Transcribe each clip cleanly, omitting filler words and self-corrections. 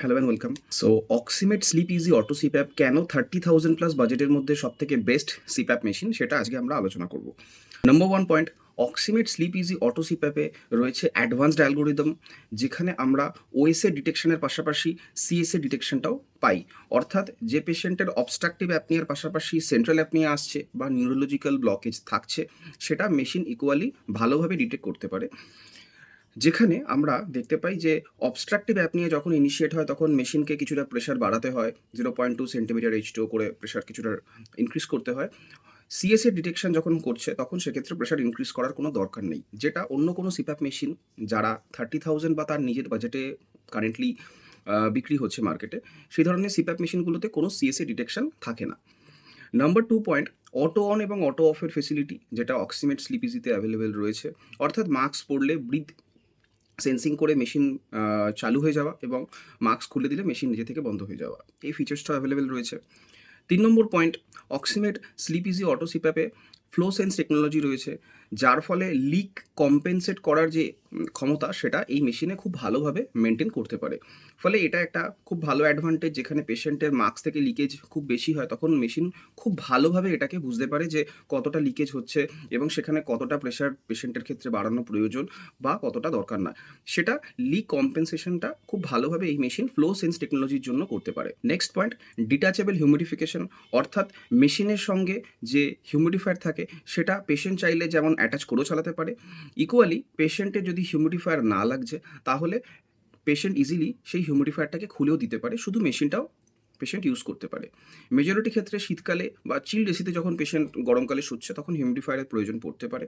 Hello and welcome. So Oximate sleep easy auto CPAP কেন 30,000 plus বাজেটের মধ্যে সবথেকে বেস্ট সিপ্যাপ মেশিন সেটা আজকে আমরা আলোচনা করব। Number 1 point, Oximate sleep easy auto সিপ্যাপে রয়েছে অ্যাডভান্সড অ্যালগোরিদম, যেখানে আমরা ওএসএ ডিটেকশনের পাশাপাশি সিএসএ ডিটেকশনটাও পাই। অর্থাৎ যে পেশেন্টের অবস্ট্রাকটিভ অ্যাপনিয়ার পাশাপাশি সেন্ট্রাল অ্যাপনিয়া আসছে বা নিউরোলজিক্যাল ব্লকেজ থাকছে, সেটা মেশিন ইকুয়ালি ভালোভাবে ডিটেক্ট করতে পারে। যেখানে আমরা দেখতে পাই যে অবস্ট্রাকটিভ অ্যাপনিয়া যখন ইনিশিয়েট হয় তখন মেশিনকে কিছুটা প্রেশার বাড়াতে হয়, 0.2 সেন্টিমিটার H2O করে প্রেশার কিছুটা ইনক্রিজ করতে হয়। সিএসএ ডিটেকশন যখন করছে তখন সেক্ষেত্রে প্রেশার ইনক্রিজ করার কোনো দরকার নেই, যেটা অন্য কোনো সিপ্যাপ মেশিন যারা 30,000 বা তার নিজের বাজেটে কারেন্টলি বিক্রি হচ্ছে মার্কেটে, সেই ধরনের সিপ্যাপ মেশিনগুলোতে কোনো সিএসএ ডিটেকশন থাকে না। নাম্বার 2 পয়েন্ট, অটো অন এবং অটো অফের ফেসিলিটি যেটা অক্সিমেট স্লিপ ইজিতে অ্যাভেলেবেল রয়েছে। অর্থাৎ মাস্ক পরলে ব্রিথ সেন্সিং করে মেশিন চালু হয়ে যাওয়া এবং মাস্ক খুলে দিলে মেশিন নিজে থেকে বন্ধ হয়ে যাওয়া, এই ফিচার্সটা অ্যাভেলেবেল রয়েছে। 3 নম্বর point, Oximate sleep easy auto সিপ্যাপে ফ্লো সেন্স টেকনোলজি রয়েছে, যার ফলে লিক কম্পেনসেট করার যে ক্ষমতা সেটা এই মেশিনে খুব ভালোভাবে মেনটেন করতে পারে। ফলে এটা একটা খুব ভালো অ্যাডভান্টেজ, যেখানে পেশেন্টের মাস্ক থেকে লিকেজ খুব বেশি হয় তখন মেশিন খুব ভালোভাবে এটাকে বুঝতে পারে যে কতটা লিকেজ হচ্ছে এবং সেখানে কতটা প্রেশার পেশেন্টের ক্ষেত্রে বাড়ানো প্রয়োজন বা কতটা দরকার না, সেটা লিক কম্পেনসেশনটা খুব ভালোভাবে এই মেশিন ফ্লো সেন্স টেকনোলজির জন্য করতে পারে। Next point, detachable humidification. অর্থাৎ মেশিনের সঙ্গে যে হিউমিডিফায়ার থাকে সেটা পেশেন্ট চাইলে যেমন অ্যাটাচ করেও চালাতে পারে, ইকুয়ালি পেশেন্টের যদি হিউমিডিফায়ার না লাগছে তাহলে পেশেন্ট ইজিলি সেই হিউমিডিফায়ারটাকে খুলেও দিতে পারে, শুধু মেশিনটাও পেশেন্ট ইউজ করতে পারে। মেজরিটি ক্ষেত্রে শীতকালে বা চিল্ড এসিতে যখন পেশেন্ট গরমকালে শুচ্ছে তখন হিউমিডিফায়ারের প্রয়োজন পড়তে পারে।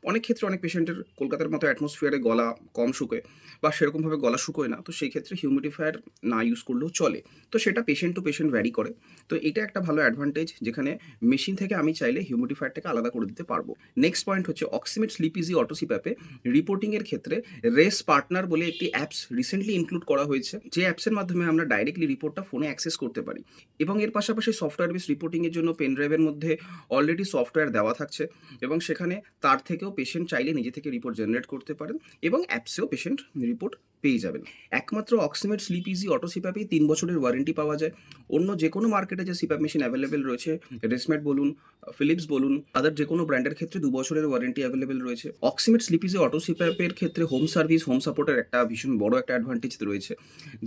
অনেক ক্ষেত্রে অনেক পেশেন্টের কলকাতার মতো অ্যাটমসফিয়ারে গলা কম শুকোয় বা সেরকমভাবে গলা শুকোয় না, তো সেই ক্ষেত্রে হিউমিডিফায়ার না ইউজ করলেও চলে। তো সেটা পেশেন্ট টু পেশেন্ট ভ্যারি করে। তো এটা একটা ভালো অ্যাডভান্টেজ, যেখানে মেশিন থেকে আমি চাইলে হিউমিডিফায়ারটাকে আলাদা করে দিতে পারবো। নেক্সট পয়েন্ট হচ্ছে অক্সিমেট স্লিপ ইজি অটো সিপ্যাপে রিপোর্টিংয়ের ক্ষেত্রে রেস পার্টনার বলে একটি অ্যাপস রিসেন্টলি ইনক্লুড করা হয়েছে, যে অ্যাপসের মাধ্যমে আমরা ডাইরেক্টলি রিপোর্টটা ফোনে অ্যাক্সেস করতে পারি। এবং এর পাশাপাশি সফটওয়্যার বেস রিপোর্টিংয়ের জন্য পেন ড্রাইভের মধ্যে অলরেডি সফটওয়্যার দেওয়া থাকছে এবং সেখানে তার থেকেও পেশেন্ট চাইলে নিজে থেকে রিপোর্ট জেনারেট করতে পারেন এবং অ্যাপসেও পেশেন্ট রিপোর্ট পেয়ে যাবেন। একমাত্র অক্সিমেট স্লিপ ইজি অটো সিপ্যাপেই 3 বছরের ওয়ারেন্টি পাওয়া যায়। অন্য যে কোনো মার্কেটে যে সিপ্যাপ মেশিন অ্যাভেলেবেল রয়েছে, রেসমেট বলুন, ফিলিপস বলুন, আদার যে কোনো ব্র্যান্ডের ক্ষেত্রে 2 বছরের ওয়ারেন্টি অ্যাভেলেবেল রয়েছে। অক্সিমেট স্লিপ ইজি অটো সিপ্যাপের ক্ষেত্রে হোম সার্ভিস, হোম সাপোর্টের একটা ভীষণ বড় একটা অ্যাডভান্টেজ রয়েছে,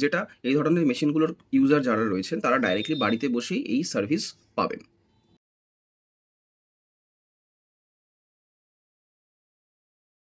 যেটা এই ধরনের মেশিনগুলোর ইউজার যারা রয়েছেন তারা ডাইরেক্টলি বাড়িতে বসেই এই সার্ভিস পাবেন।